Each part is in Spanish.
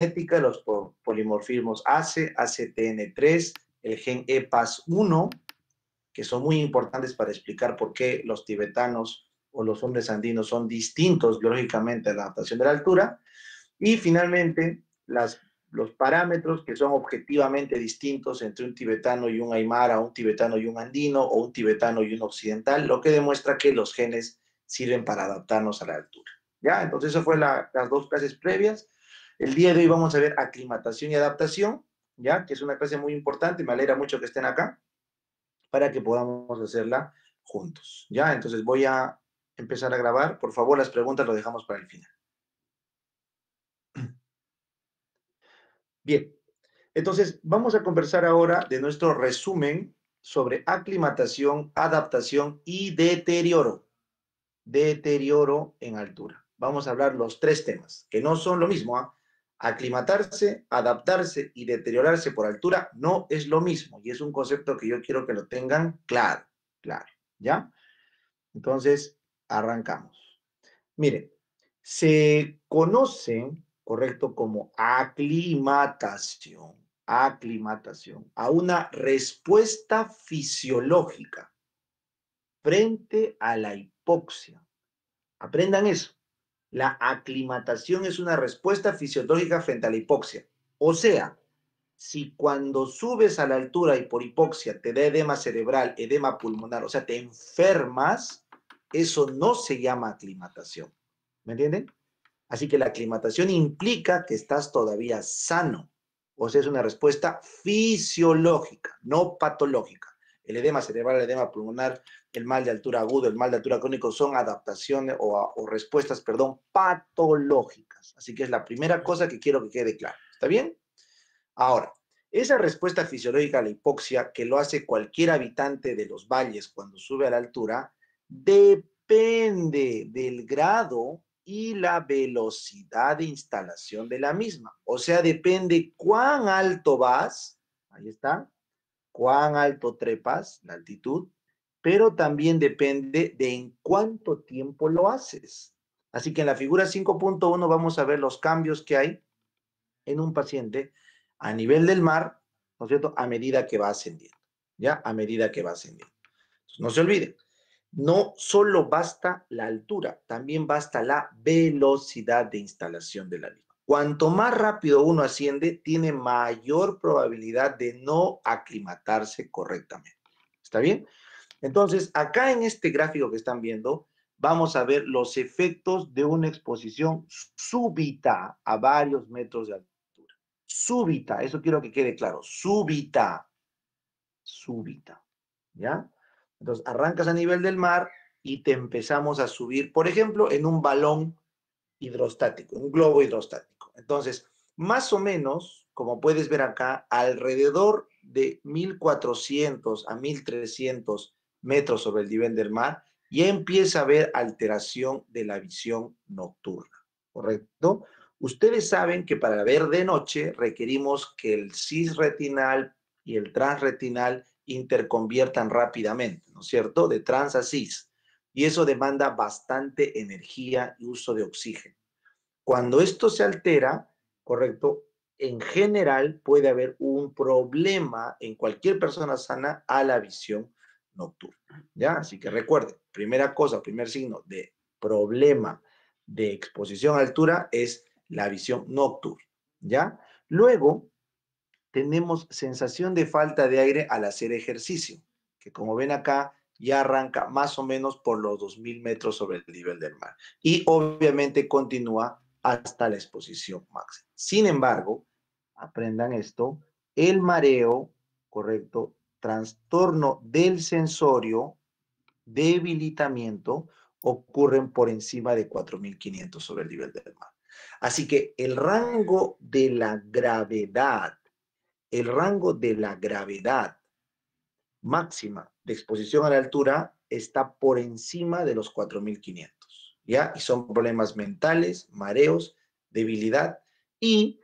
genética de los polimorfismos ACE, ACTN3, el gen EPAS1, que son muy importantes para explicar por qué los tibetanos o los hombres andinos son distintos biológicamente a la adaptación de la altura. Y finalmente, los parámetros que son objetivamente distintos entre un tibetano y un aymara, un tibetano y un andino, o un tibetano y un occidental, lo que demuestra que los genes sirven para adaptarnos a la altura. ¿Ya? Entonces, eso fue las dos clases previas. El día de hoy vamos a ver aclimatación y adaptación, ¿ya? Que es una clase muy importante, me alegra mucho que estén acá, para que podamos hacerla juntos, ¿ya? Entonces voy a empezar a grabar. Por favor, las preguntas lo dejamos para el final. Bien, entonces vamos a conversar ahora de nuestro resumen sobre aclimatación, adaptación y deterioro. Deterioro en altura. Vamos a hablar los tres temas, que no son lo mismo, ¿eh? Aclimatarse, adaptarse y deteriorarse por altura no es lo mismo, y es un concepto que yo quiero que lo tengan claro, claro, ¿ya? Entonces, arrancamos. Mire, se conoce, correcto, como aclimatación a una respuesta fisiológica frente a la hipoxia. Aprendan eso. La aclimatación es una respuesta fisiológica frente a la hipoxia. O sea, si cuando subes a la altura y por hipoxia te da edema cerebral, edema pulmonar, o sea, te enfermas, eso no se llama aclimatación. ¿Me entienden? Así que la aclimatación implica que estás todavía sano. O sea, es una respuesta fisiológica, no patológica. El edema cerebral, el edema pulmonar, el mal de altura agudo, el mal de altura crónico son adaptaciones o respuestas, perdón, patológicas. Así que es la primera cosa que quiero que quede claro. ¿Está bien? Ahora, esa respuesta fisiológica a la hipoxia que lo hace cualquier habitante de los valles cuando sube a la altura, depende del grado y la velocidad de instalación de la misma. O sea, depende cuán alto vas, ahí está, cuán alto trepas, la altitud, pero también depende de en cuánto tiempo lo haces. Así que en la figura 5.1 vamos a ver los cambios que hay en un paciente a nivel del mar, ¿no es cierto?, a medida que va ascendiendo, ¿ya? A medida que va ascendiendo. Entonces, no se olviden, no solo basta la altura, también basta la velocidad de instalación de la misma. Cuanto más rápido uno asciende, tiene mayor probabilidad de no aclimatarse correctamente. ¿Está bien? Entonces, acá en este gráfico que están viendo, vamos a ver los efectos de una exposición súbita a varios metros de altura. Súbita, eso quiero que quede claro, súbita, súbita, ¿ya? Entonces, arrancas a nivel del mar y te empezamos a subir, por ejemplo, en un balón hidrostático, un globo hidrostático. Entonces, más o menos, como puedes ver acá, alrededor de 1400 a 1300 metros sobre el nivel del mar, ya empieza a haber alteración de la visión nocturna, ¿correcto? Ustedes saben que para ver de noche requerimos que el cisretinal y el transretinal interconviertan rápidamente, ¿no es cierto? De trans a cis. Y eso demanda bastante energía y uso de oxígeno. Cuando esto se altera, ¿correcto? En general puede haber un problema en cualquier persona sana a la visión nocturna, ¿ya? Así que recuerden, primera cosa, primer signo de problema de exposición a altura es la visión nocturna, ¿ya? Luego tenemos sensación de falta de aire al hacer ejercicio, que como ven acá ya arranca más o menos por los 2000 metros sobre el nivel del mar y obviamente continúa hasta la exposición máxima. Sin embargo, aprendan esto, el mareo, correcto, trastorno del sensorio, debilitamiento, ocurren por encima de 4500 sobre el nivel del mar. Así que el rango de la gravedad máxima de exposición a la altura está por encima de los 4500, ¿ya? Y son problemas mentales, mareos, debilidad y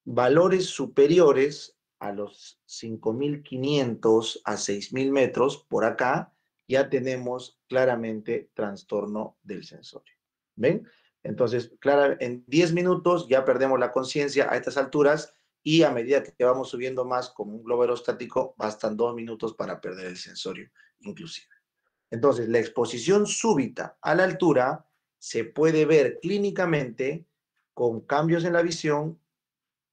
valores superiores a los 5500 a 6000 metros, por acá ya tenemos claramente trastorno del sensorio. ¿Ven? Entonces, claro, en 10 minutos ya perdemos la conciencia a estas alturas y a medida que vamos subiendo más como un globo aerostático, bastan 2 minutos para perder el sensorio inclusive. Entonces, la exposición súbita a la altura se puede ver clínicamente con cambios en la visión,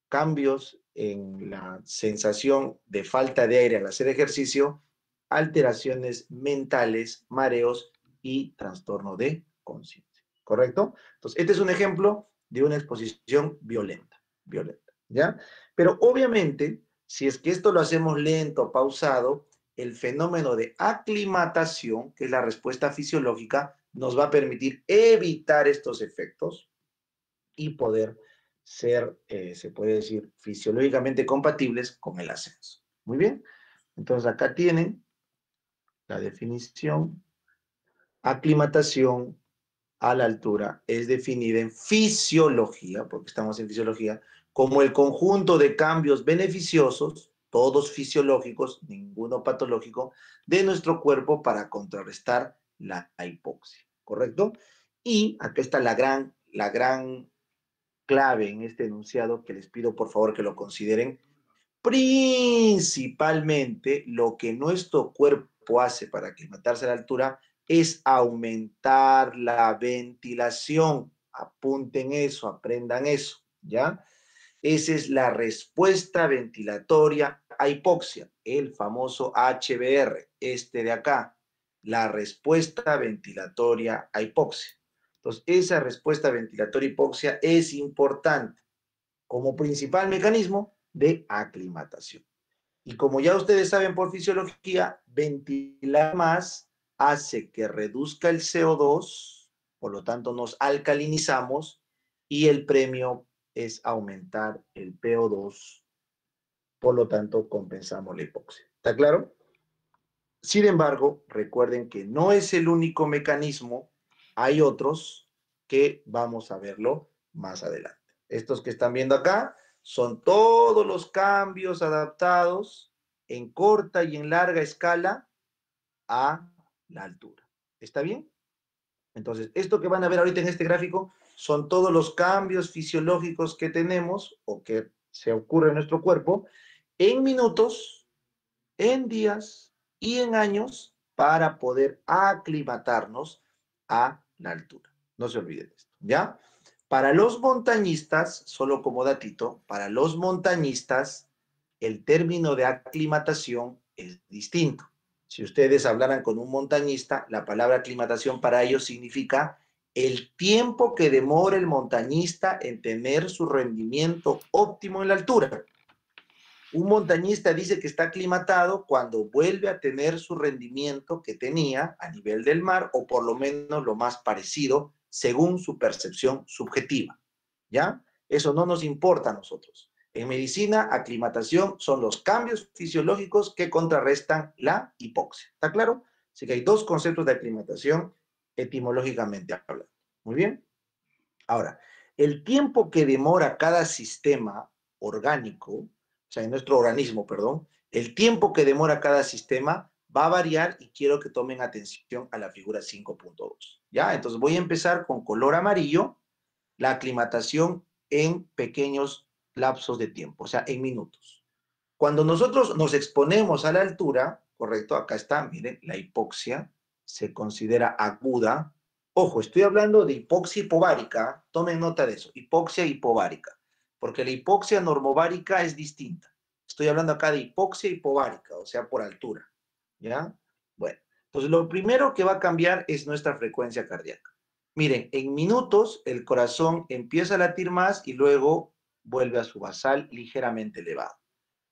cambios en la sensación de falta de aire al hacer ejercicio, alteraciones mentales, mareos y trastorno de conciencia. ¿Correcto? Entonces, este es un ejemplo de una exposición violenta, ¿ya? Pero obviamente, si es que esto lo hacemos lento, pausado, el fenómeno de aclimatación, que es la respuesta fisiológica, nos va a permitir evitar estos efectos y poder ser, se puede decir, fisiológicamente compatibles con el ascenso. Muy bien. Entonces acá tienen la definición. Aclimatación a la altura es definida en fisiología, porque estamos en fisiología, como el conjunto de cambios beneficiosos, todos fisiológicos, ninguno patológico, de nuestro cuerpo para contrarrestar la hipoxia. ¿Correcto? Y acá está la gran clave en este enunciado que les pido por favor que lo consideren. Principalmente lo que nuestro cuerpo hace para aclimatarse a la altura es aumentar la ventilación. Apunten eso, aprendan eso, ¿ya? Esa es la respuesta ventilatoria a hipoxia, el famoso HBR, este de acá, la respuesta ventilatoria a hipoxia. Entonces, esa respuesta ventilatoria a hipoxia es importante como principal mecanismo de aclimatación. Y como ya ustedes saben por fisiología, ventilar más hace que reduzca el CO2, por lo tanto nos alcalinizamos y el premio es aumentar el PO2, por lo tanto compensamos la hipoxia. ¿Está claro? Sin embargo, recuerden que no es el único mecanismo, hay otros que vamos a verlo más adelante. Estos que están viendo acá son todos los cambios adaptados en corta y en larga escala a la altura. ¿Está bien? Entonces, esto que van a ver ahorita en este gráfico son todos los cambios fisiológicos que tenemos o que se ocurre en nuestro cuerpo en minutos, en días y en años para poder aclimatarnos a la altura. No se olviden de esto, ¿ya? Para los montañistas, solo como datito, para los montañistas, el término de aclimatación es distinto. Si ustedes hablaran con un montañista, la palabra aclimatación para ellos significa el tiempo que demora el montañista en tener su rendimiento óptimo en la altura. Un montañista dice que está aclimatado cuando vuelve a tener su rendimiento que tenía a nivel del mar, o por lo menos lo más parecido, según su percepción subjetiva. ¿Ya? Eso no nos importa a nosotros. En medicina, aclimatación son los cambios fisiológicos que contrarrestan la hipoxia. ¿Está claro? Así que hay dos conceptos de aclimatación etimológicamente hablando. Muy bien. Ahora, el tiempo que demora cada sistema orgánico, o sea, en nuestro organismo, perdón, el tiempo que demora cada sistema va a variar y quiero que tomen atención a la figura 5.2. ¿Ya? Entonces voy a empezar con color amarillo, la aclimatación en pequeños lapsos de tiempo, o sea, en minutos. Cuando nosotros nos exponemos a la altura, correcto, acá está, miren, la hipoxia se considera aguda. Ojo, estoy hablando de hipoxia hipovárica, tomen nota de eso, hipoxia hipovárica, porque la hipoxia normovárica es distinta. Estoy hablando acá de hipoxia hipovárica, o sea, por altura, ¿ya? Bueno, entonces lo primero que va a cambiar es nuestra frecuencia cardíaca. Miren, en minutos el corazón empieza a latir más y luego vuelve a su basal ligeramente elevado.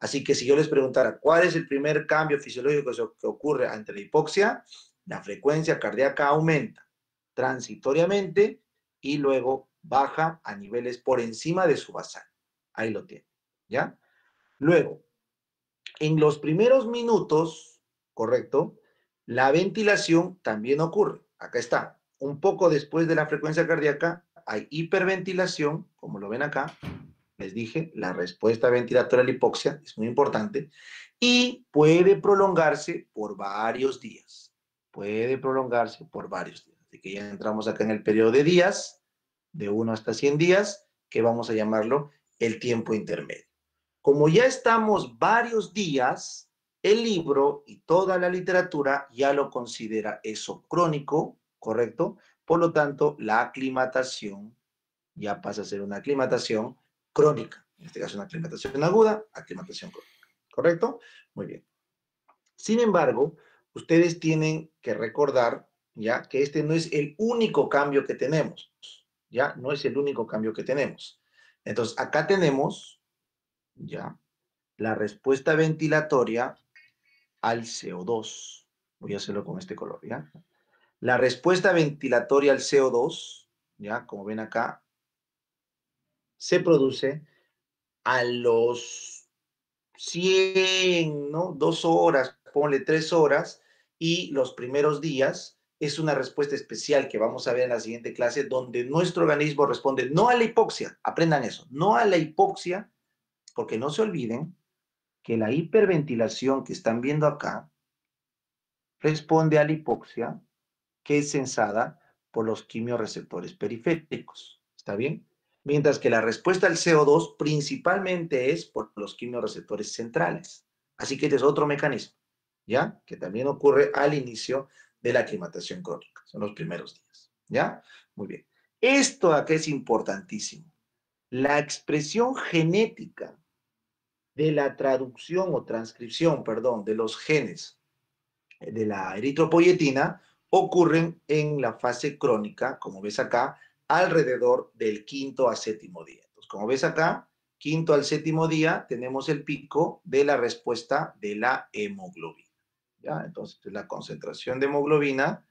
Así que si yo les preguntara cuál es el primer cambio fisiológico que ocurre ante la hipoxia, la frecuencia cardíaca aumenta transitoriamente y luego baja a niveles por encima de su basal. Ahí lo tienen, ¿ya? Luego, en los primeros minutos, correcto, la ventilación también ocurre. Acá está. Un poco después de la frecuencia cardíaca hay hiperventilación, como lo ven acá. Les dije, la respuesta ventilatoria a la hipoxia es muy importante y puede prolongarse por varios días. Puede prolongarse por varios días. Así que ya entramos acá en el periodo de días, de 1 hasta 100 días, que vamos a llamarlo el tiempo intermedio. Como ya estamos varios días, el libro y toda la literatura ya lo considera eso crónico, ¿correcto? Por lo tanto, la aclimatación ya pasa a ser una aclimatación crónica. En este caso, una aclimatación aguda, aclimatación crónica, ¿correcto? Muy bien. Sin embargo, ustedes tienen que recordar, ya, que este no es el único cambio que tenemos, ya, no es el único cambio que tenemos. Entonces, acá tenemos, ya, la respuesta ventilatoria al CO2. Voy a hacerlo con este color, ¿ya? La respuesta ventilatoria al CO2, ¿ya? Como ven acá, se produce a los 100, ¿no? 2 horas, ponle 3 horas, y los primeros días es una respuesta especial que vamos a ver en la siguiente clase, donde nuestro organismo responde no a la hipoxia, aprendan eso, no a la hipoxia, porque no se olviden que la hiperventilación que están viendo acá responde a la hipoxia que es sensada por los quimiorreceptores periféricos. ¿Está bien? Mientras que la respuesta al CO2 principalmente es por los quimiorreceptores centrales. Así que este es otro mecanismo, ¿ya? Que también ocurre al inicio de la aclimatación crónica. Son los primeros días, ¿ya? Muy bien. Esto acá es importantísimo. La expresión genética de la traducción o transcripción, perdón, de los genes de la eritropoyetina ocurren en la fase crónica, como ves acá, alrededor del 5.º a 7.º día. Entonces, como ves acá, 5.º al 7.º día tenemos el pico de la respuesta de la hemoglobina. ¿Ya? Entonces, la concentración de hemoglobina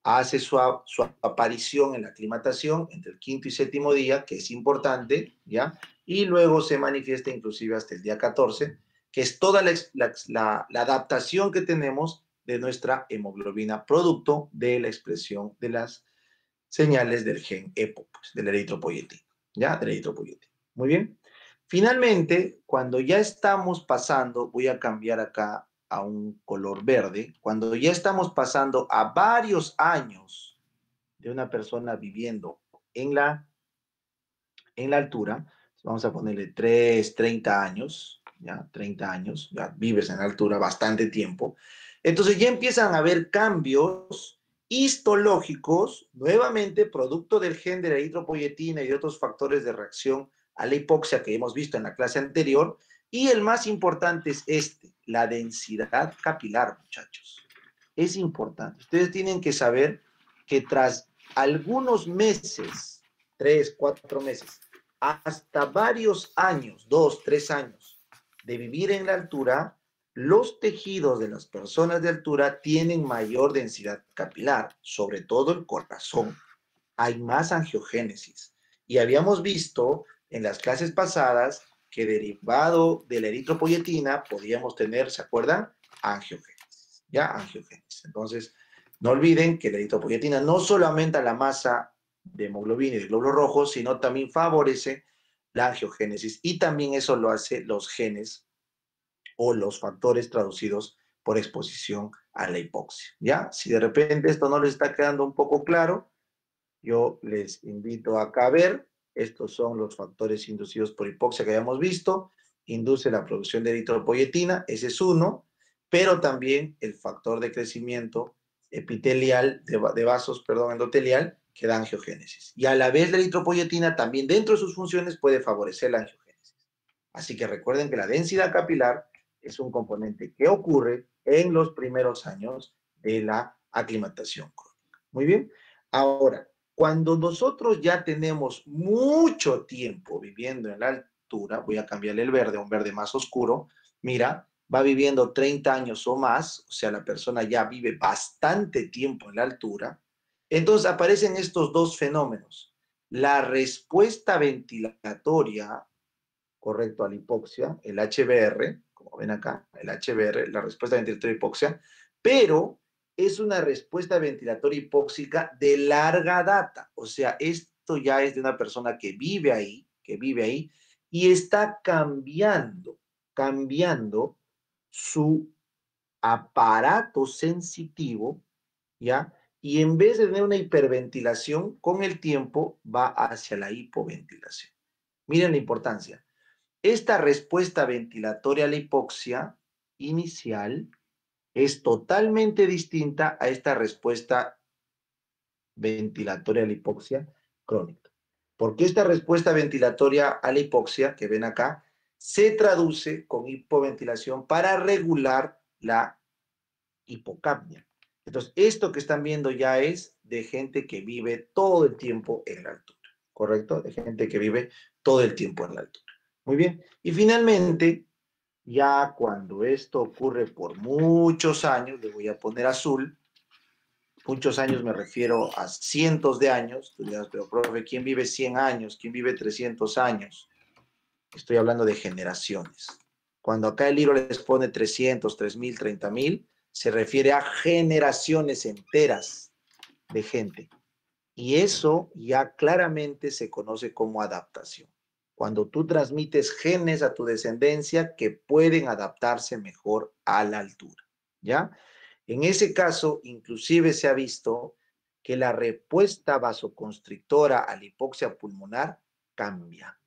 hace su aparición en la aclimatación entre el 5.º y 7.º día, que es importante, ¿ya? Y luego se manifiesta inclusive hasta el día 14, que es toda la adaptación que tenemos de nuestra hemoglobina, producto de la expresión de las señales del gen EPO, pues, de la eritropoyetina, ¿ya? De la eritropoyetina. Muy bien. Finalmente, cuando ya estamos pasando, voy a cambiar acá a un color verde, cuando ya estamos pasando a varios años de una persona viviendo en la altura, vamos a ponerle 30 años, ya 30 años, ya vives en la altura bastante tiempo, entonces ya empiezan a haber cambios histológicos, nuevamente producto del gen de la eritropoyetina y de otros factores de reacción a la hipoxia que hemos visto en la clase anterior, y el más importante es la densidad capilar, muchachos. Es importante. Ustedes tienen que saber que tras algunos meses, 3, 4 meses, hasta varios años, 2, 3 años de vivir en la altura, los tejidos de las personas de altura tienen mayor densidad capilar, sobre todo el corazón. Hay más angiogénesis. Y habíamos visto en las clases pasadas que derivado de la eritropoyetina podíamos tener, ¿se acuerdan? Angiogénesis. ¿Ya? Angiogénesis. Entonces, no olviden que la eritropoyetina no solo aumenta la masa de hemoglobina y de glóbulos rojos, sino también favorece la angiogénesis. Y también eso lo hace los genes o los factores traducidos por exposición a la hipoxia. ¿Ya? Si de repente esto no les está quedando un poco claro, yo les invito acá a ver, estos son los factores inducidos por hipoxia que habíamos visto, induce la producción de eritropoyetina, ese es uno, pero también el factor de crecimiento epitelial, de vasos, perdón, endotelial, que da angiogénesis. Y a la vez la eritropoyetina también dentro de sus funciones puede favorecer la angiogénesis. Así que recuerden que la densidad capilar es un componente que ocurre en los primeros años de la aclimatación crónica. Muy bien. Ahora, cuando nosotros ya tenemos mucho tiempo viviendo en la altura, voy a cambiarle el verde a un verde más oscuro, mira, va viviendo 30 años o más, o sea, la persona ya vive bastante tiempo en la altura, entonces aparecen estos dos fenómenos. La respuesta ventilatoria, correcto, a la hipoxia, el HBR, como ven acá, el HBR, la respuesta ventilatoria a hipoxia, pero es una respuesta ventilatoria hipóxica de larga data. O sea, esto ya es de una persona que vive ahí, y está cambiando su aparato sensitivo, ¿ya? y en vez de tener una hiperventilación, con el tiempo va hacia la hipoventilación. Miren la importancia. Esta respuesta ventilatoria a la hipoxia inicial es totalmente distinta a esta respuesta ventilatoria a la hipoxia crónica. Porque esta respuesta ventilatoria a la hipoxia, que ven acá, se traduce con hipoventilación para regular la hipocapnia. Entonces, esto que están viendo ya es de gente que vive todo el tiempo en la altura, ¿correcto? De gente que vive todo el tiempo en la altura. Muy bien. Y finalmente, ya cuando esto ocurre por muchos años, le voy a poner azul, muchos años me refiero a cientos de años, tú dirás, pero profe, ¿quién vive 100 años? ¿Quién vive 300 años? Estoy hablando de generaciones. Cuando acá el libro les pone 300, 3000, 30.000, se refiere a generaciones enteras de gente. Y eso ya claramente se conoce como adaptación. Cuando tú transmites genes a tu descendencia que pueden adaptarse mejor a la altura, ¿ya? En ese caso, inclusive se ha visto que la respuesta vasoconstrictora a la hipoxia pulmonar cambia.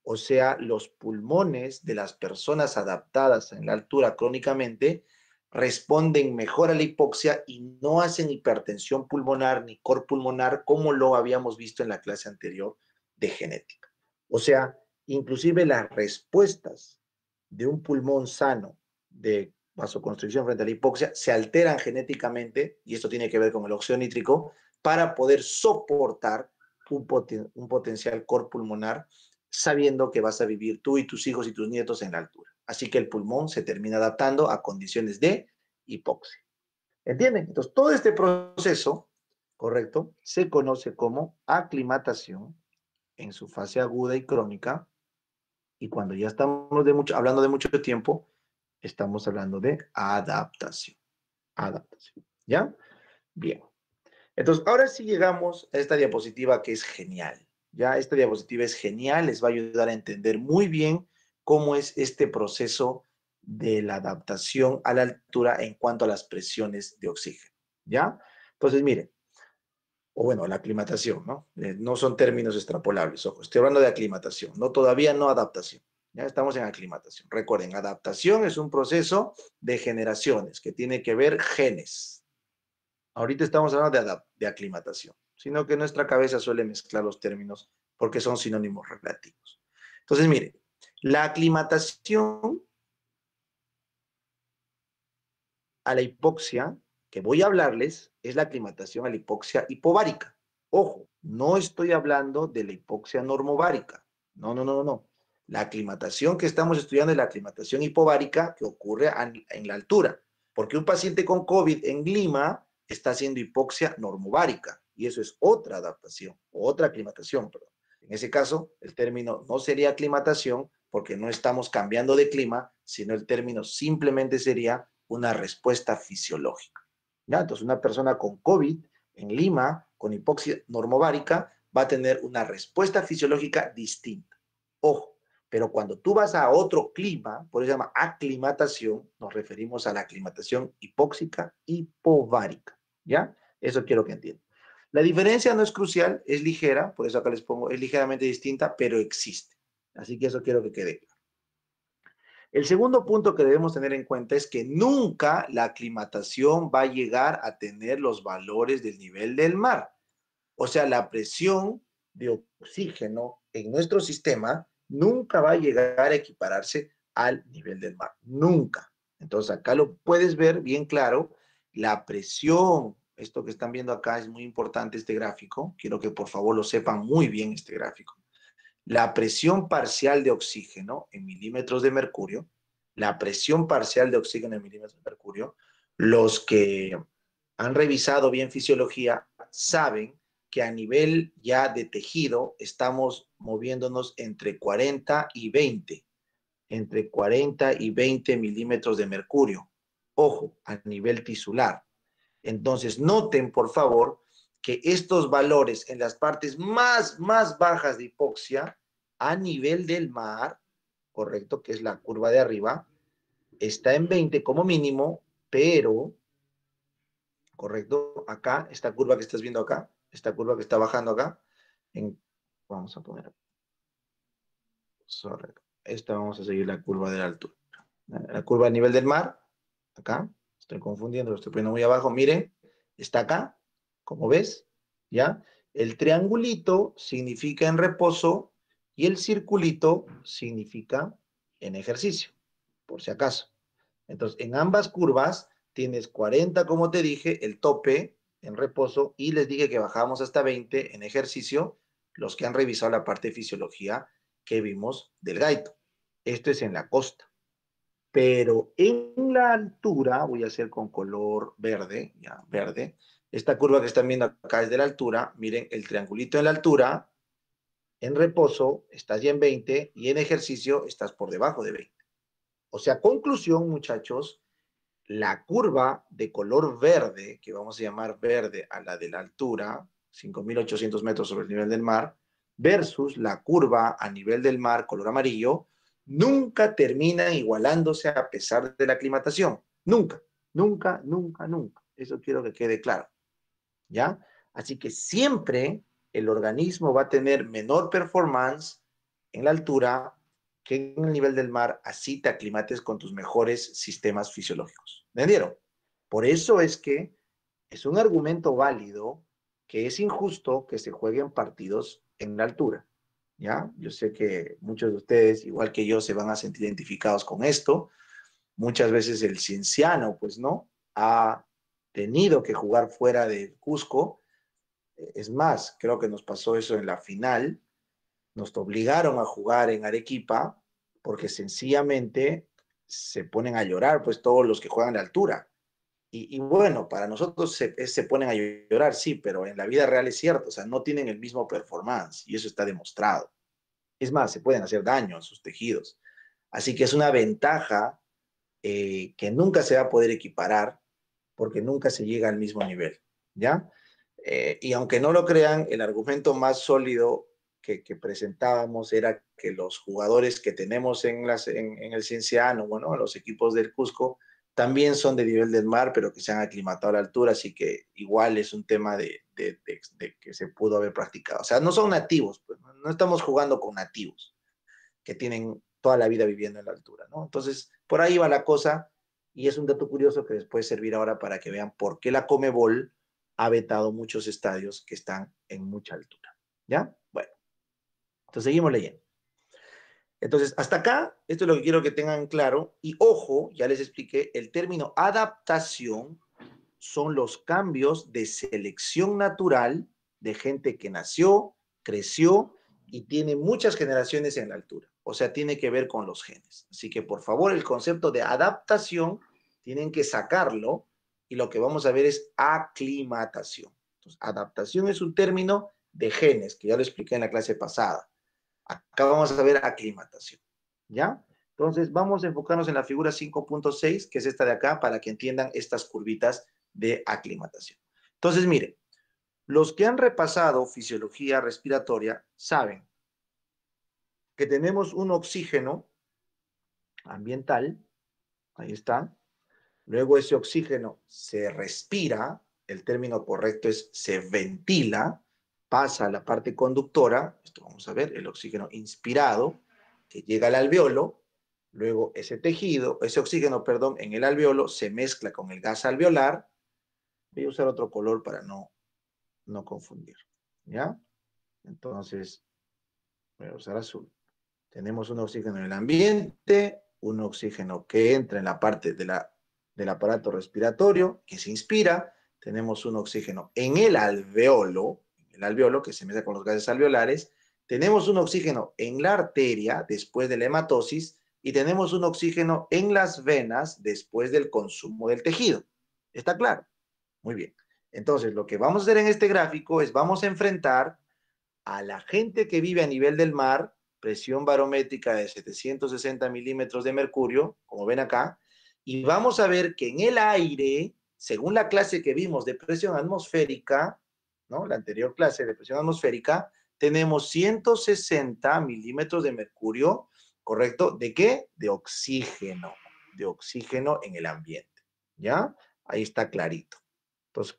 O sea, los pulmones de las personas adaptadas en la altura crónicamente responden mejor a la hipoxia y no hacen hipertensión pulmonar ni cor pulmonar como lo habíamos visto en la clase anterior de genética. O sea, inclusive las respuestas de un pulmón sano de vasoconstricción frente a la hipoxia se alteran genéticamente, y esto tiene que ver con el óxido nítrico, para poder soportar un potencial cor pulmonar sabiendo que vas a vivir tú y tus hijos y tus nietos en la altura. Así que el pulmón se termina adaptando a condiciones de hipoxia. ¿Entienden? Entonces, todo este proceso, correcto, se conoce como aclimatación en su fase aguda y crónica. Y cuando ya estamos hablando de mucho tiempo, estamos hablando de adaptación. Adaptación. ¿Ya? Bien. Entonces, ahora sí llegamos a esta diapositiva que es genial. Ya, esta diapositiva es genial, les va a ayudar a entender muy bien cómo es este proceso de la adaptación a la altura en cuanto a las presiones de oxígeno. ¿Ya? Entonces, miren, o bueno, la aclimatación, ¿no? No son términos extrapolables, ojo, estoy hablando de aclimatación, no todavía no adaptación. Ya estamos en aclimatación. Recuerden, adaptación es un proceso de generaciones que tiene que ver genes. Ahorita estamos hablando de aclimatación, sino que nuestra cabeza suele mezclar los términos porque son sinónimos relativos. Entonces, mire, la aclimatación a la hipoxia que voy a hablarles es la aclimatación a la hipoxia hipovárica. Ojo, no estoy hablando de la hipoxia normovárica. No, no, no, no, no. La aclimatación que estamos estudiando es la aclimatación hipovárica que ocurre en la altura. Porque un paciente con COVID en Lima está haciendo hipoxia normovárica y eso es otra adaptación, otra aclimatación, perdón. En ese caso, el término no sería aclimatación porque no estamos cambiando de clima, sino el término simplemente sería una respuesta fisiológica. ¿Ya? Entonces, una persona con COVID en Lima, con hipoxia normovárica, va a tener una respuesta fisiológica distinta. Ojo, pero cuando tú vas a otro clima, por eso se llama aclimatación, nos referimos a la aclimatación hipóxica hipovárica. ¿Ya? Eso quiero que entiendan. La diferencia no es crucial, es ligera, por eso acá les pongo, es ligeramente distinta, pero existe. Así que eso quiero que quede claro. El segundo punto que debemos tener en cuenta es que nunca la aclimatación va a llegar a tener los valores del nivel del mar. O sea, la presión de oxígeno en nuestro sistema nunca va a llegar a equipararse al nivel del mar. Nunca. Entonces, acá lo puedes ver bien claro. La presión, esto que están viendo acá es muy importante, este gráfico. Quiero que por favor lo sepan muy bien este gráfico. La presión parcial de oxígeno en milímetros de mercurio, la presión parcial de oxígeno en milímetros de mercurio, los que han revisado bien fisiología saben que a nivel ya de tejido estamos moviéndonos entre 40 y 20, entre 40 y 20 milímetros de mercurio. Ojo, a nivel tisular. Entonces, noten, por favor, que estos valores en las partes más bajas de hipoxia, a nivel del mar, correcto, que es la curva de arriba, está en 20 como mínimo, pero ¿correcto? Acá, esta curva que estás viendo acá, esta curva que está bajando acá, vamos a poner, sorry, esta vamos a seguir la curva de la altura. La curva a nivel del mar, acá, estoy confundiendo, lo estoy poniendo muy abajo, miren, está acá, como ves, ¿ya? El triangulito significa en reposo y el circulito significa en ejercicio, por si acaso. Entonces, en ambas curvas tienes 40, como te dije, el tope en reposo, y les dije que bajamos hasta 20 en ejercicio, los que han revisado la parte de fisiología que vimos del gaito. Esto es en la costa. Pero en la altura, voy a hacer con color verde, ya, verde. Esta curva que están viendo acá es de la altura. Miren, el triangulito en la altura, en reposo, estás ya en 20 y en ejercicio estás por debajo de 20. O sea, conclusión, muchachos, la curva de color verde, que vamos a llamar verde a la de la altura, 5.800 metros sobre el nivel del mar, versus la curva a nivel del mar, color amarillo, nunca terminan igualándose a pesar de la aclimatación. Nunca, nunca, nunca, nunca. Eso quiero que quede claro. ¿Ya? Así que siempre el organismo va a tener menor performance en la altura que en el nivel del mar, así te aclimates con tus mejores sistemas fisiológicos. ¿Entendieron? Por eso es que es un argumento válido que es injusto que se jueguen partidos en la altura. ¿Ya? Yo sé que muchos de ustedes, igual que yo, se van a sentir identificados con esto. Muchas veces el cienciano, pues no, ha tenido que jugar fuera de Cusco. Es más, creo que nos pasó eso en la final. Nos obligaron a jugar en Arequipa porque sencillamente se ponen a llorar, pues todos los que juegan a la altura. Y bueno, para nosotros se ponen a llorar, sí, pero en la vida real es cierto, o sea, no tienen el mismo performance y eso está demostrado. Es más, se pueden hacer daño a sus tejidos. Así que es una ventaja que nunca se va a poder equiparar porque nunca se llega al mismo nivel, ¿ya? Y aunque no lo crean, el argumento más sólido que presentábamos era que los jugadores que tenemos en el Cienciano, bueno, los equipos del Cusco, también son de nivel del mar, pero que se han aclimatado a la altura, así que igual es un tema de que se pudo haber practicado. O sea, no son nativos, pues, no estamos jugando con nativos que tienen toda la vida viviendo en la altura, ¿no? Entonces, por ahí va la cosa, y es un dato curioso que les puede servir ahora para que vean por qué la Comebol ha vetado muchos estadios que están en mucha altura, ¿ya? Bueno, entonces seguimos leyendo. Entonces, hasta acá, esto es lo que quiero que tengan claro, y ojo, ya les expliqué, el término adaptación son los cambios de selección natural de gente que nació, creció y tiene muchas generaciones en la altura. O sea, tiene que ver con los genes. Así que, por favor, el concepto de adaptación tienen que sacarlo y lo que vamos a ver es aclimatación. Entonces, adaptación es un término de genes, que ya lo expliqué en la clase pasada. Acá vamos a ver aclimatación. ¿Ya? Entonces, vamos a enfocarnos en la figura 5.6, que es esta de acá, para que entiendan estas curvitas de aclimatación. Entonces, miren, los que han repasado fisiología respiratoria saben que tenemos un oxígeno ambiental, ahí está, luego ese oxígeno se respira, el término correcto es se ventila, pasa a la parte conductora, esto vamos a ver, el oxígeno inspirado, que llega al alveolo, luego ese tejido, ese oxígeno, perdón, en el alveolo se mezcla con el gas alveolar. Voy a usar otro color para no confundir, ¿ya? Entonces, voy a usar azul. Tenemos un oxígeno en el ambiente, un oxígeno que entra en la parte del aparato respiratorio, que se inspira, tenemos un oxígeno en el alveolo que se mezcla con los gases alveolares, tenemos un oxígeno en la arteria después de la hematosis y tenemos un oxígeno en las venas después del consumo del tejido. ¿Está claro? Muy bien. Entonces, lo que vamos a hacer en este gráfico es vamos a enfrentar a la gente que vive a nivel del mar, presión barométrica de 760 milímetros de mercurio, como ven acá, y vamos a ver que en el aire, según la clase que vimos de presión atmosférica, ¿no? La anterior clase de presión atmosférica, tenemos 160 milímetros de mercurio, ¿correcto? ¿De qué? De oxígeno en el ambiente, ¿ya? Ahí está clarito. Entonces,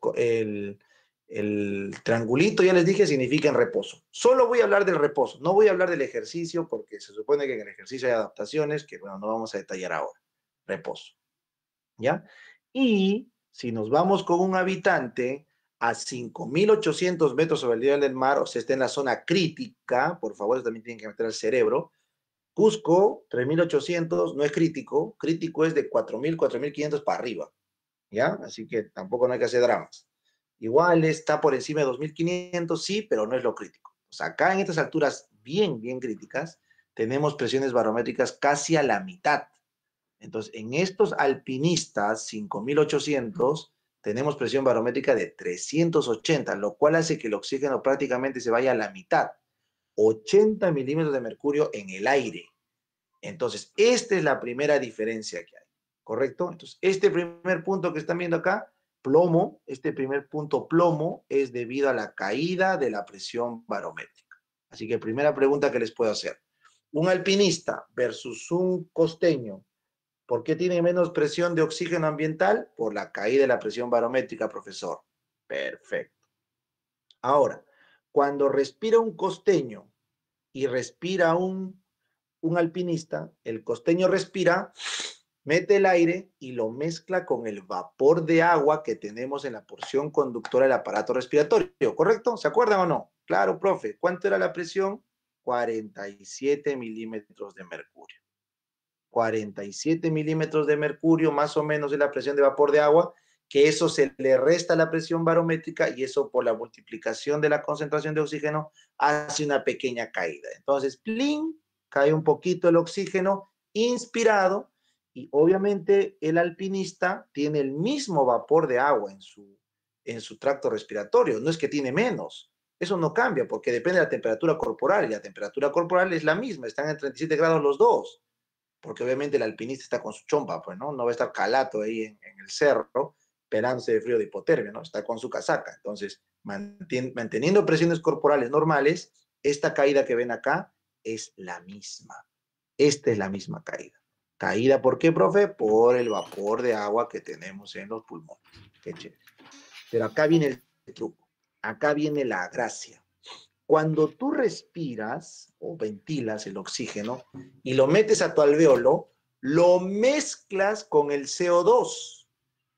el triangulito, ya les dije, significa en reposo. Solo voy a hablar del reposo, no voy a hablar del ejercicio, porque se supone que en el ejercicio hay adaptaciones que, bueno, no vamos a detallar ahora. Reposo, ¿ya? Y si nos vamos con un habitante a 5.800 metros sobre el nivel del mar, o sea, está en la zona crítica, por favor, también tienen que meter el cerebro. Cusco, 3.800, no es crítico, crítico es de 4.000, 4.500 para arriba, ¿ya? Así que tampoco no hay que hacer dramas. Igual está por encima de 2.500, sí, pero no es lo crítico. O sea, acá en estas alturas bien, bien críticas, tenemos presiones barométricas casi a la mitad. Entonces, en estos alpinistas, 5.800, tenemos presión barométrica de 380, lo cual hace que el oxígeno prácticamente se vaya a la mitad. 80 milímetros de mercurio en el aire. Entonces, esta es la primera diferencia que hay, ¿correcto? Entonces, este primer punto que están viendo acá, plomo, este primer punto plomo es debido a la caída de la presión barométrica. Así que primera pregunta que les puedo hacer. Un alpinista versus un costeño, ¿por qué tiene menos presión de oxígeno ambiental? Por la caída de la presión barométrica, profesor. Perfecto. Ahora, cuando respira un costeño y respira un alpinista, el costeño respira, mete el aire y lo mezcla con el vapor de agua que tenemos en la porción conductora del aparato respiratorio, ¿correcto? ¿Se acuerdan o no? Claro, profe. ¿Cuánto era la presión? 47 milímetros de mercurio. 47 milímetros de mercurio, más o menos, es la presión de vapor de agua, que eso se le resta a la presión barométrica y eso por la multiplicación de la concentración de oxígeno hace una pequeña caída. Entonces, plin, cae un poquito el oxígeno inspirado y obviamente el alpinista tiene el mismo vapor de agua en su tracto respiratorio, no es que tiene menos. Eso no cambia porque depende de la temperatura corporal y la temperatura corporal es la misma, están en 37 grados los dos, porque obviamente el alpinista está con su chompa, pues, ¿no? No va a estar calato ahí en el cerro, pelándose de frío de hipotermia, ¿no? Está con su casaca. Entonces, manteniendo presiones corporales normales, esta caída que ven acá es la misma. Esta es la misma caída. ¿Caída por qué, profe? Por el vapor de agua que tenemos en los pulmones. Qué chévere. Pero acá viene el truco. Acá viene la gracia. Cuando tú respiras o ventilas el oxígeno y lo metes a tu alveolo, lo mezclas con el CO2.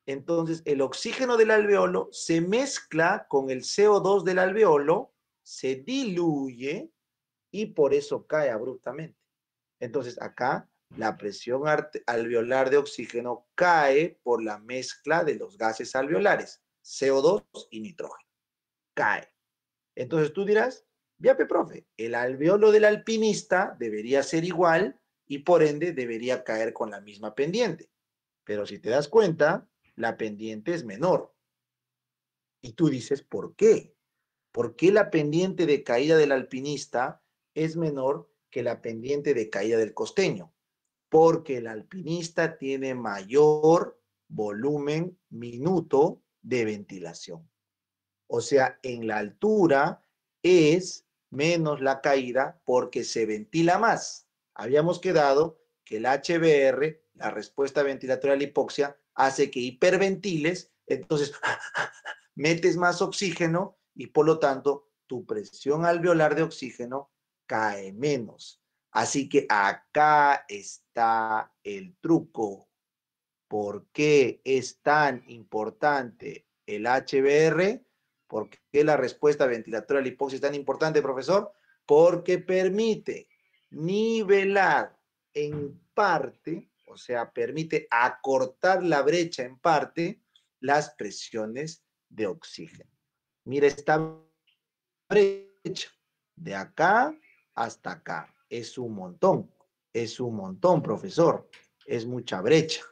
Entonces, el oxígeno del alveolo se mezcla con el CO2 del alveolo, se diluye y por eso cae abruptamente. Entonces, acá la presión alveolar de oxígeno cae por la mezcla de los gases alveolares, CO2 y nitrógeno. Cae. Entonces tú dirás, ya, profe, el alveolo del alpinista debería ser igual y por ende debería caer con la misma pendiente. Pero si te das cuenta, la pendiente es menor. Y tú dices, ¿por qué? ¿Por qué la pendiente de caída del alpinista es menor que la pendiente de caída del costeño? Porque el alpinista tiene mayor volumen minuto de ventilación. O sea, en la altura es menos la caída porque se ventila más. Habíamos quedado que el HBR, la respuesta ventilatoria a la hipoxia, hace que hiperventiles, entonces metes más oxígeno y por lo tanto tu presión alveolar de oxígeno cae menos. Así que acá está el truco. ¿Por qué es tan importante el HBR? ¿Por qué la respuesta ventilatoria a la hipoxia es tan importante, profesor? Porque permite nivelar en parte, o sea, permite acortar la brecha en parte, las presiones de oxígeno. Mira esta brecha, de acá hasta acá. Es un montón, profesor. Es mucha brecha.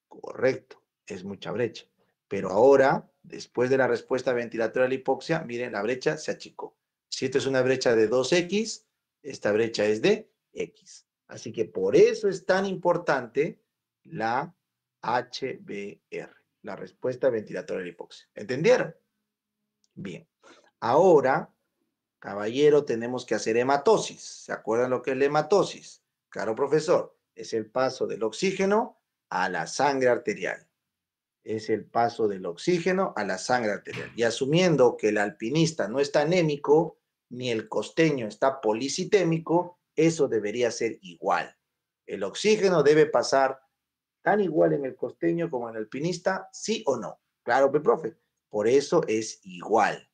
Correcto, es mucha brecha. Pero ahora, después de la respuesta ventilatoria a la hipoxia, miren, la brecha se achicó. Si esto es una brecha de 2x, esta brecha es de x. Así que por eso es tan importante la HBR, la respuesta ventilatoria a la hipoxia. ¿Entendieron? Bien. Ahora, caballero, tenemos que hacer hematosis. ¿Se acuerdan lo que es la hematosis? Claro, profesor, es el paso del oxígeno a la sangre arterial. Es el paso del oxígeno a la sangre arterial. Y asumiendo que el alpinista no está anémico, ni el costeño está policitémico, eso debería ser igual. El oxígeno debe pasar tan igual en el costeño como en el alpinista, ¿sí o no? Claro, profe. Por eso es igual.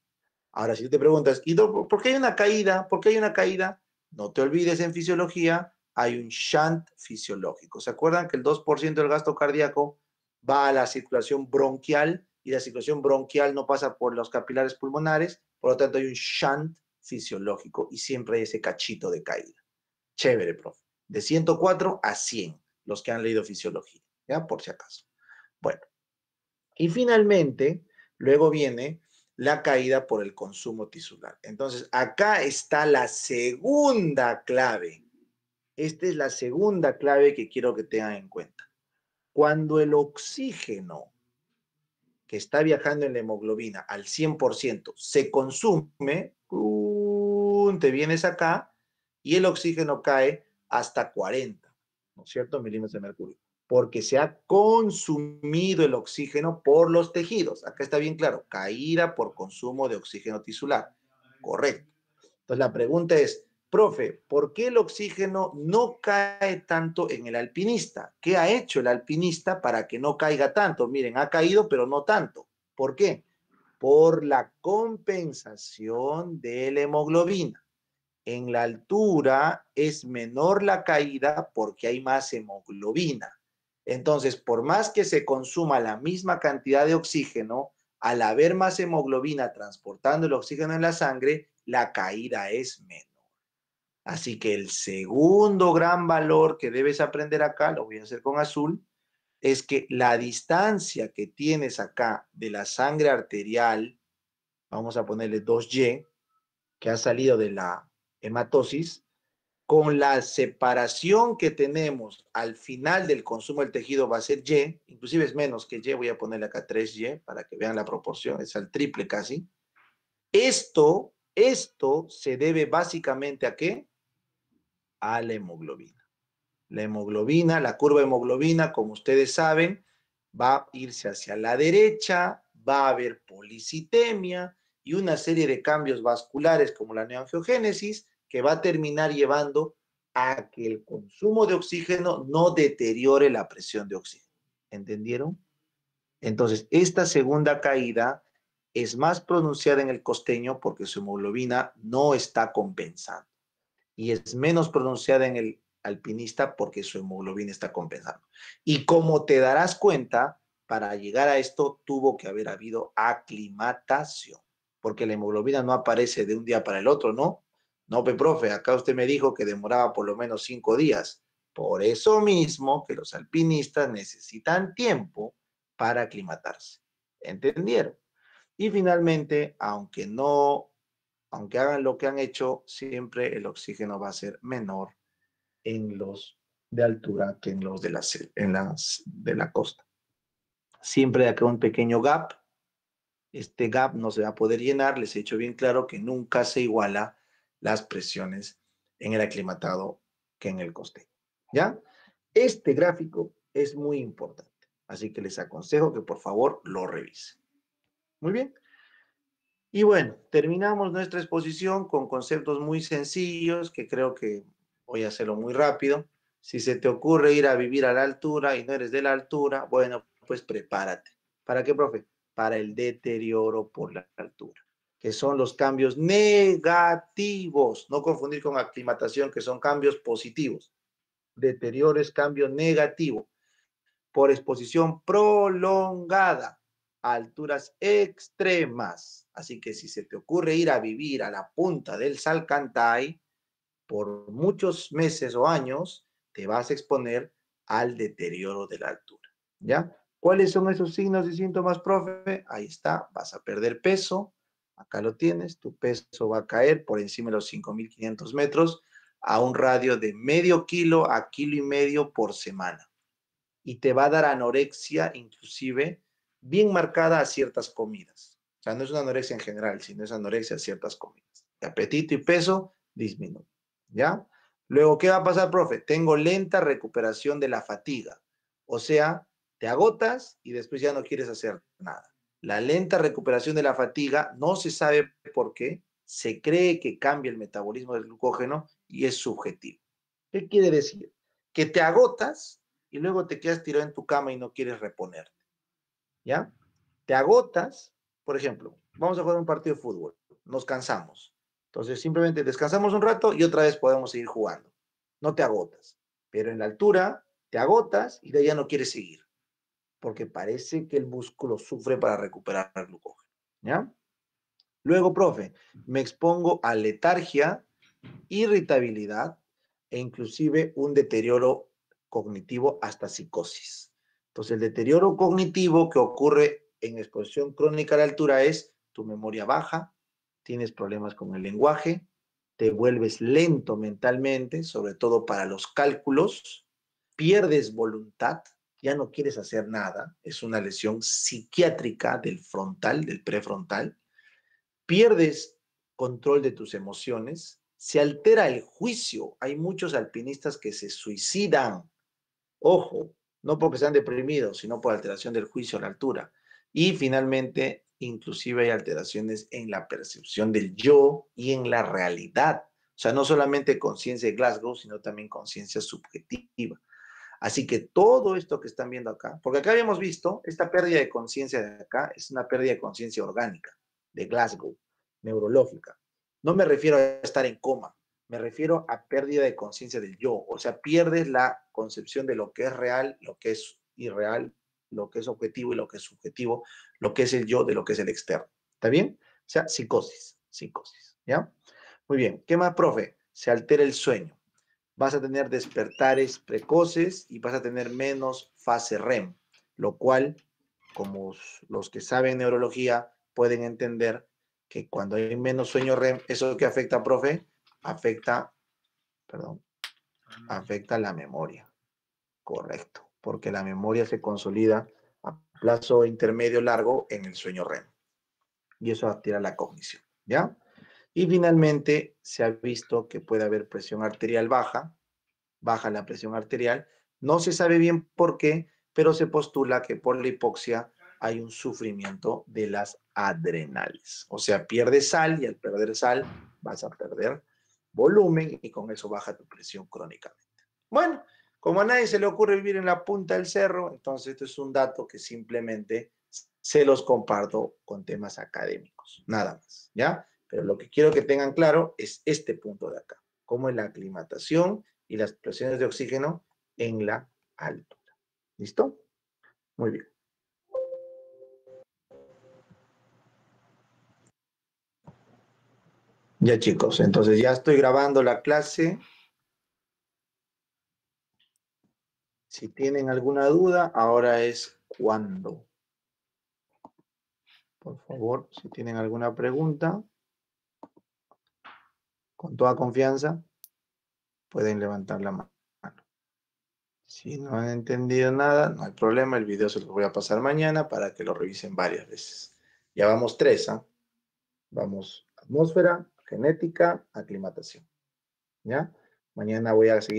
Ahora, si tú te preguntas, ¿y por qué hay una caída? ¿Por qué hay una caída? No te olvides, en fisiología hay un shunt fisiológico. ¿Se acuerdan que el 2% del gasto cardíaco va a la circulación bronquial y la circulación bronquial no pasa por los capilares pulmonares? Por lo tanto, hay un shunt fisiológico y siempre hay ese cachito de caída. Chévere, profe. De 104 a 100, los que han leído fisiología, ¿ya? Por si acaso. Bueno, y finalmente, luego viene la caída por el consumo tisular. Entonces, acá está la segunda clave. Esta es la segunda clave que quiero que tengan en cuenta. Cuando el oxígeno que está viajando en la hemoglobina al 100% se consume, te vienes acá y el oxígeno cae hasta 40, ¿no es cierto? Milímetros de mercurio, porque se ha consumido el oxígeno por los tejidos. Acá está bien claro, caída por consumo de oxígeno tisular. Correcto. Entonces la pregunta es, profe, ¿por qué el oxígeno no cae tanto en el alpinista? ¿Qué ha hecho el alpinista para que no caiga tanto? Miren, ha caído, pero no tanto. ¿Por qué? Por la compensación de la hemoglobina. En la altura es menor la caída porque hay más hemoglobina. Entonces, por más que se consuma la misma cantidad de oxígeno, al haber más hemoglobina transportando el oxígeno en la sangre, la caída es menor. Así que el segundo gran valor que debes aprender acá, lo voy a hacer con azul, es que la distancia que tienes acá de la sangre arterial, vamos a ponerle 2Y, que ha salido de la hematosis, con la separación que tenemos al final del consumo del tejido va a ser Y, inclusive es menos que Y, voy a ponerle acá 3Y para que vean la proporción, es al triple casi. Esto se debe básicamente ¿a qué? A la hemoglobina. La hemoglobina, la curva de hemoglobina, como ustedes saben, va a irse hacia la derecha, va a haber policitemia y una serie de cambios vasculares como la neoangiogénesis que va a terminar llevando a que el consumo de oxígeno no deteriore la presión de oxígeno. ¿Entendieron? Entonces, esta segunda caída es más pronunciada en el costeño porque su hemoglobina no está compensando y es menos pronunciada en el alpinista porque su hemoglobina está compensando. Y como te darás cuenta, para llegar a esto tuvo que haber habido aclimatación, porque la hemoglobina no aparece de un día para el otro, ¿no? No, profe, acá usted me dijo que demoraba por lo menos 5 días. Por eso mismo que los alpinistas necesitan tiempo para aclimatarse. ¿Entendieron? Y finalmente, aunque hagan lo que han hecho, siempre el oxígeno va a ser menor en los de altura que en los de la costa. Siempre hay acá un pequeño gap. Este gap no se va a poder llenar. Les he hecho bien claro que nunca se iguala las presiones en el aclimatado que en el costeño. ¿Ya? Este gráfico es muy importante. Así que les aconsejo que por favor lo revisen. Muy bien. Y bueno, terminamos nuestra exposición con conceptos muy sencillos que creo que voy a hacerlo muy rápido. Si se te ocurre ir a vivir a la altura y no eres de la altura, bueno, pues prepárate. ¿Para qué, profe? Para el deterioro por la altura, que son los cambios negativos. No confundir con aclimatación, que son cambios positivos. Deterioro es cambio negativo por exposición prolongada a alturas extremas. Así que si se te ocurre ir a vivir a la punta del Salcantay, por muchos meses o años, te vas a exponer al deterioro de la altura. ¿Ya? ¿Cuáles son esos signos y síntomas, profe? Ahí está, vas a perder peso, acá lo tienes, tu peso va a caer por encima de los 5.500 metros a un radio de medio kilo a kilo y medio por semana y te va a dar anorexia inclusive bien marcada a ciertas comidas. O sea, no es una anorexia en general, sino es anorexia a ciertas comidas. El apetito y peso disminuyen, ¿ya? Luego, ¿qué va a pasar, profe? Tengo lenta recuperación de la fatiga. O sea, Te agotas y después ya no quieres hacer nada. La lenta recuperación de la fatiga no se sabe por qué, se cree que cambia el metabolismo del glucógeno y es subjetivo. ¿Qué quiere decir? Que te agotas y luego te quedas tirado en tu cama y no quieres reponerte. ¿Ya? Te agotas, por ejemplo, vamos a jugar un partido de fútbol, nos cansamos. Entonces simplemente descansamos un rato y otra vez podemos seguir jugando. No te agotas. Pero en la altura te agotas y de ahí ya no quieres seguir, porque parece que el músculo sufre para recuperar el glucógeno. ¿Ya? Luego, profe, me expongo a letargia, irritabilidad e inclusive un deterioro cognitivo hasta psicosis. Entonces, el deterioro cognitivo que ocurre en exposición crónica a la altura es tu memoria baja, tienes problemas con el lenguaje, te vuelves lento mentalmente, sobre todo para los cálculos, pierdes voluntad, ya no quieres hacer nada, es una lesión psiquiátrica del frontal, del prefrontal, pierdes control de tus emociones, se altera el juicio. Hay muchos alpinistas que se suicidan, ojo, no porque sean deprimidos, sino por alteración del juicio a la altura. Y finalmente, inclusive hay alteraciones en la percepción del yo y en la realidad. O sea, no solamente conciencia de Glasgow, sino también conciencia subjetiva. Así que todo esto que están viendo acá, porque acá habíamos visto, esta pérdida de conciencia de acá es una pérdida de conciencia orgánica, de Glasgow, neurológica. No me refiero a estar en coma, me refiero a pérdida de conciencia del yo, o sea, pierdes la concepción de lo que es real, lo que es irreal, lo que es objetivo y lo que es subjetivo, lo que es el yo de lo que es el externo. ¿Está bien? O sea, psicosis, ¿ya? Muy bien, ¿qué más, profe? Se altera el sueño, vas a tener despertares precoces y vas a tener menos fase REM, lo cual, como los que saben neurología pueden entender que cuando hay menos sueño REM, ¿eso qué afecta, profe? Afecta, perdón, afecta la memoria, correcto, porque la memoria se consolida a plazo intermedio largo en el sueño REM y eso altera la cognición, ¿ya? Y finalmente se ha visto que puede haber presión arterial baja la presión arterial. No se sabe bien por qué, pero se postula que por la hipoxia hay un sufrimiento de las adrenales. O sea, pierdes sal y al perder sal vas a perder volumen y con eso baja tu presión crónicamente. Bueno, como a nadie se le ocurre vivir en la punta del cerro, entonces esto es un dato que simplemente se los comparto con temas académicos, nada más, ¿ya? Pero lo que quiero que tengan claro es este punto de acá, cómo es la aclimatación y las presiones de oxígeno en la altura. ¿Listo? Muy bien. Ya chicos, entonces ya estoy grabando la clase. Si tienen alguna duda, ahora es cuando. Por favor, si tienen alguna pregunta, con toda confianza, pueden levantar la mano. Si no han entendido nada, no hay problema, el video se los voy a pasar mañana para que lo revisen varias veces. Ya vamos tres, ¿ah? Vamos atmósfera, genética, aclimatación. ¿Ya? Mañana voy a seguir.